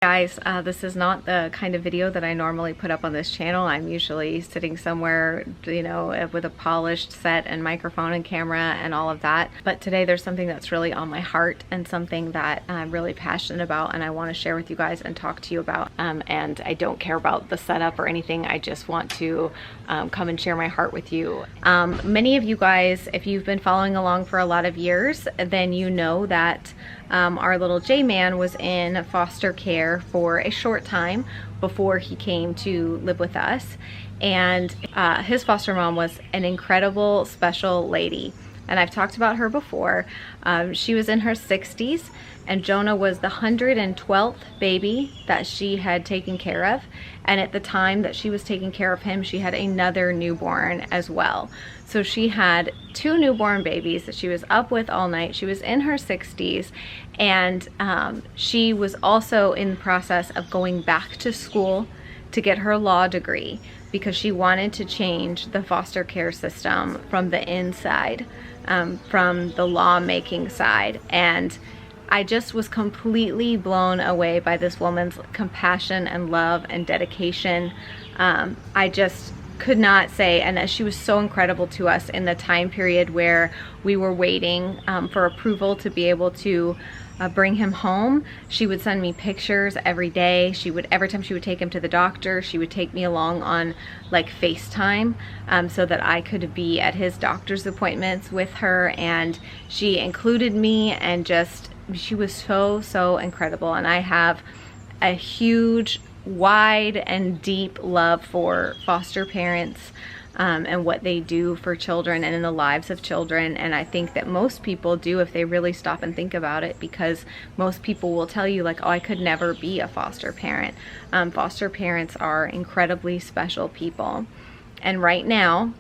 Guys, this is not the kind of video that I normally put up on this channel. I'm usually sitting somewhere, you know, with a polished set and microphone and camera and all of that. But today there's something that's really on my heart and something that I'm really passionate about and I want to share with you guys and talk to you about. And I don't care about the setup or anything. I just want to come and share my heart with you. Many of you guys, if you've been following along for a lot of years, then you know that our little J-Man was in foster care for a short time before he came to live with us. And his foster mom was an incredible, special lady. And I've talked about her before. She was in her 60s, and Jonah was the 112th baby that she had taken care of. And at the time that she was taking care of him, she had another newborn as well. So she had two newborn babies that she was up with all night. She was in her 60s, and she was also in the process of going back to school to get her law degree because she wanted to change the foster care system from the inside, from the lawmaking side. And I just was completely blown away by this woman's compassion and love and dedication. I just could not say, and she was so incredible to us in the time period where we were waiting for approval to be able to bring him home. She would send me pictures every day. Every time she would take him to the doctor, she would take me along on like FaceTime so that I could be at his doctor's appointments with her, and she included me, and just she was so incredible. And I have a huge, wide and deep love for foster parents and what they do for children and in the lives of children. And I think that most people do if they really stop and think about it, because most people will tell you like, oh, I could never be a foster parent. Foster parents are incredibly special people. And right now,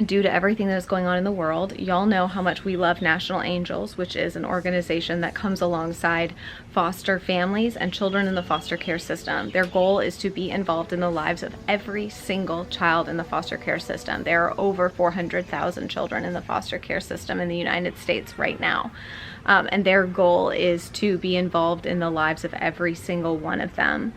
due to everything that is going on in the world, y'all know how much we love National Angels, which is an organization that comes alongside foster families and children in the foster care system. Their goal is to be involved in the lives of every single child in the foster care system. There are over 400,000 children in the foster care system in the United States right now. And their goal is to be involved in the lives of every single one of them.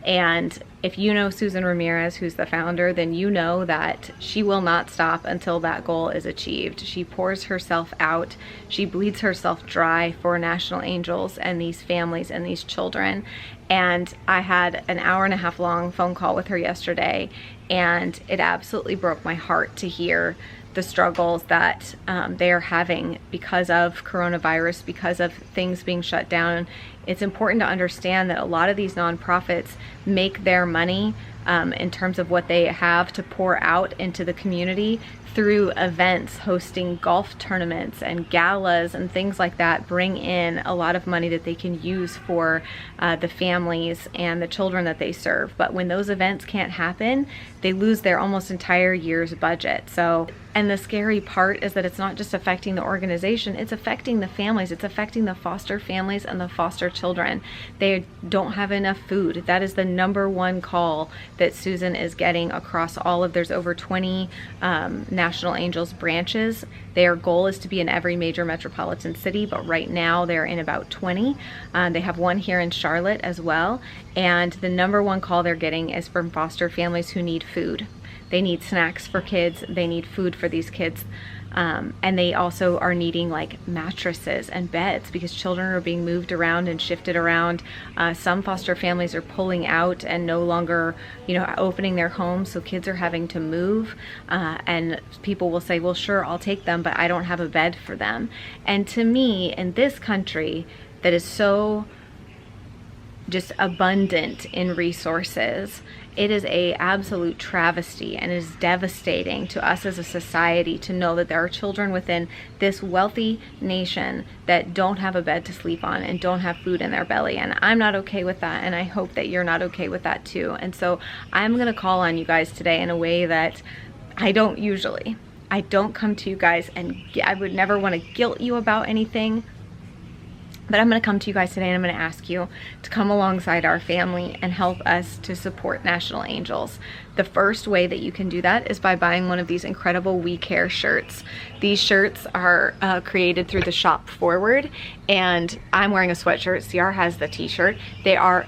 And if you know Susan Ramirez, who's the founder, then you know that she will not stop until that goal is achieved. She pours herself out. She bleeds herself dry for National Angels and these families and these children. And I had an 1.5 hour long phone call with her yesterday, and it absolutely broke my heart to hear the struggles that they are having because of coronavirus, because of things being shut down. It's important to understand that a lot of these nonprofits make their money in terms of what they have to pour out into the community through events, hosting golf tournaments and galas and things like that, bring in a lot of money that they can use for the families and the children that they serve. But when those events can't happen, they lose their almost entire year's budget. And the scary part is that it's not just affecting the organization, it's affecting the families, it's affecting the foster families and the foster children. They don't have enough food. That is the #1 call that Susan is getting across all of, there's over 20 National Angels branches. Their goal is to be in every major metropolitan city, but right now they're in about 20. They have one here in Charlotte as well. And the #1 call they're getting is from foster families who need food. They need snacks for kids, they need food for these kids, and they also are needing like mattresses and beds because children are being moved around and shifted around. Some foster families are pulling out and no longer, opening their homes, so kids are having to move, and people will say, well, sure, I'll take them, but I don't have a bed for them. And to me, in this country that is so just abundant in resources, it is a absolute travesty, and it is devastating to us as a society to know that there are children within this wealthy nation that don't have a bed to sleep on and don't have food in their belly. And I'm not okay with that, and I hope that you're not okay with that too. And so I'm gonna call on you guys today in a way that I don't usually. I don't come to you guys, and I would never want to guilt you about anything. But I'm going to come to you guys today and I'm going to ask you to come alongside our family and help us to support National Angels. The first way that you can do that is by buying one of these incredible We Care shirts. These shirts are created through the Shop Forward, and I'm wearing a sweatshirt. CR has the t-shirt. They are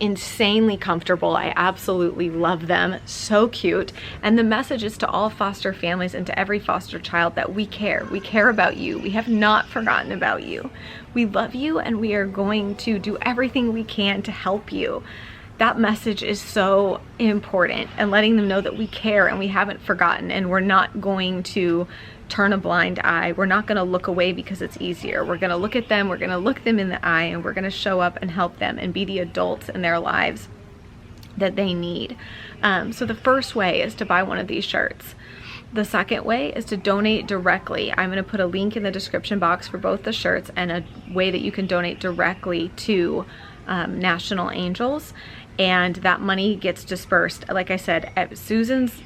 insanely comfortable. I absolutely love them. So cute. And the message is to all foster families and to every foster child that we care. We care about you. We have not forgotten about you. We love you, and we are going to do everything we can to help you. That message is so important, and letting them know that we care and we haven't forgotten, and we're not going to turn a blind eye. We're not going to look away because it's easier. We're going to look at them, we're going to look them in the eye, and we're going to show up and help them and be the adults in their lives that they need. So the first way is to buy one of these shirts. The second way is to donate directly. I'm going to put a link in the description box for both the shirts and a way that you can donate directly to National Angels, and that money gets dispersed. Like I said, Susan's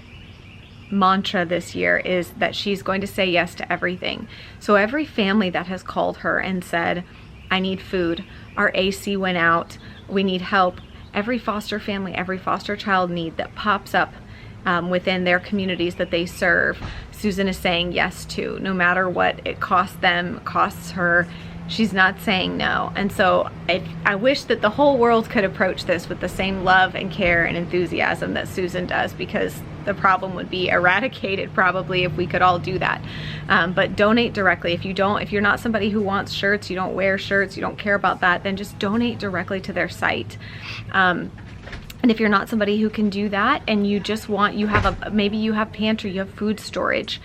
mantra this year is that she's going to say yes to everything. So every family that has called her and said, I need food, our AC went out, we need help, every foster family, every foster child need that pops up within their communities that they serve, Susan is saying yes to, no matter what it costs them, costs her. She's not saying no. And so I wish that the whole world could approach this with the same love and care and enthusiasm that Susan does, because the problem would be eradicated probably if we could all do that. But donate directly. If you're not somebody who wants shirts, you don't wear shirts, you don't care about that, then just donate directly to their site. And if you're not somebody who can do that, and you just want, maybe you have pantry, you have food storage,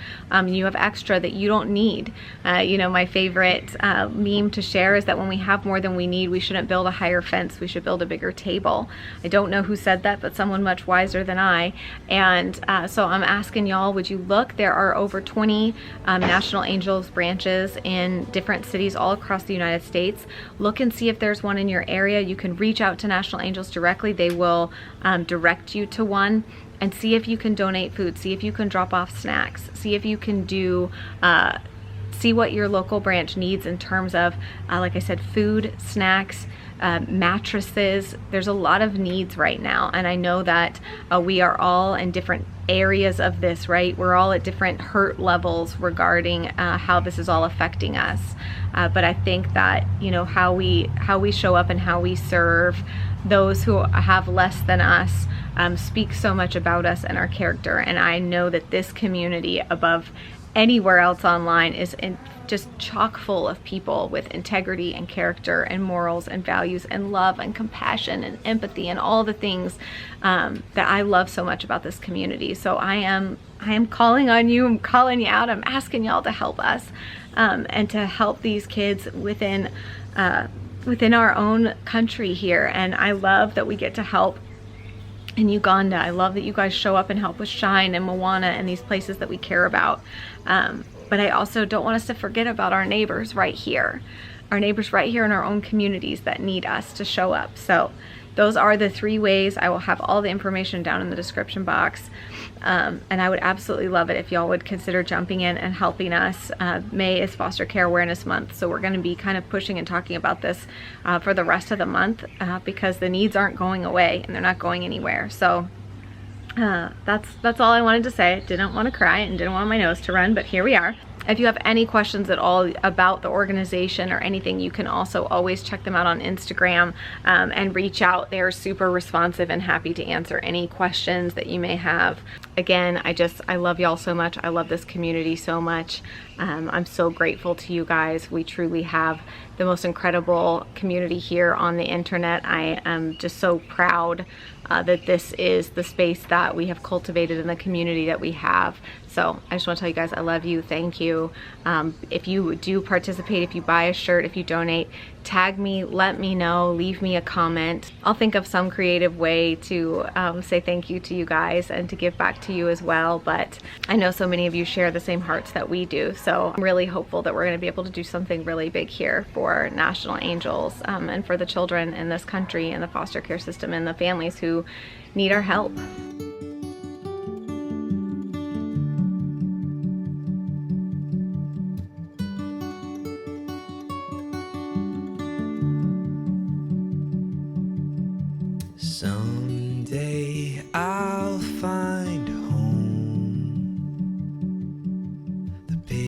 you have extra that you don't need. You know, my favorite meme to share is that when we have more than we need, we shouldn't build a higher fence, we should build a bigger table. I don't know who said that, but someone much wiser than I. And so I'm asking y'all, would you look? There are over 20 National Angels branches in different cities all across the United States. Look and see if there's one in your area. You can reach out to National Angels directly. They will direct you to one, and see if you can donate food, see if you can drop off snacks, see if you can do see what your local branch needs in terms of like I said, food, snacks, mattresses. There's a lot of needs right now, and I know that we are all in different areas of this, right? We're all at different hurt levels regarding how this is all affecting us, but I think that, you know, how we show up and how we serve those who have less than us speaks so much about us and our character. And I know that this community, above anywhere else online, is just chock full of people with integrity and character and morals and values and love and compassion and empathy and all the things that I love so much about this community. So I am calling on you, I'm calling you out, I'm asking y'all to help us and to help these kids within our own country here. And I love that we get to help in Uganda. I love that you guys show up and help with Shine and Moana and these places that we care about. But I also don't want us to forget about our neighbors right here. Our neighbors right here in our own communities that need us to show up. So those are the 3 ways. I will have all the information down in the description box. And I would absolutely love it if y'all would consider jumping in and helping us. May is Foster Care Awareness Month, so we're going to be kind of pushing and talking about this for the rest of the month because the needs aren't going away and they're not going anywhere. So that's all I wanted to say. I didn't want to cry and didn't want my nose to run, but here we are. If you have any questions at all about the organization or anything, you can also always check them out on Instagram and reach out. They are super responsive and happy to answer any questions that you may have. Again, I love y'all so much. I love this community so much. I'm so grateful to you guys. We truly have the most incredible community here on the internet. I am just so proud that this is the space that we have cultivated in the community that we have. So I just want to tell you guys I love you. Thank you. If you do participate, if you buy a shirt, if you donate, tag me, let me know, leave me a comment. I'll think of some creative way to say thank you to you guys and to give back to you as well. But I know so many of you share the same hearts that we do. So I'm really hopeful that we're going to be able to do something really big here for National Angels and for the children in this country and the foster care system and the families who need our help. Someday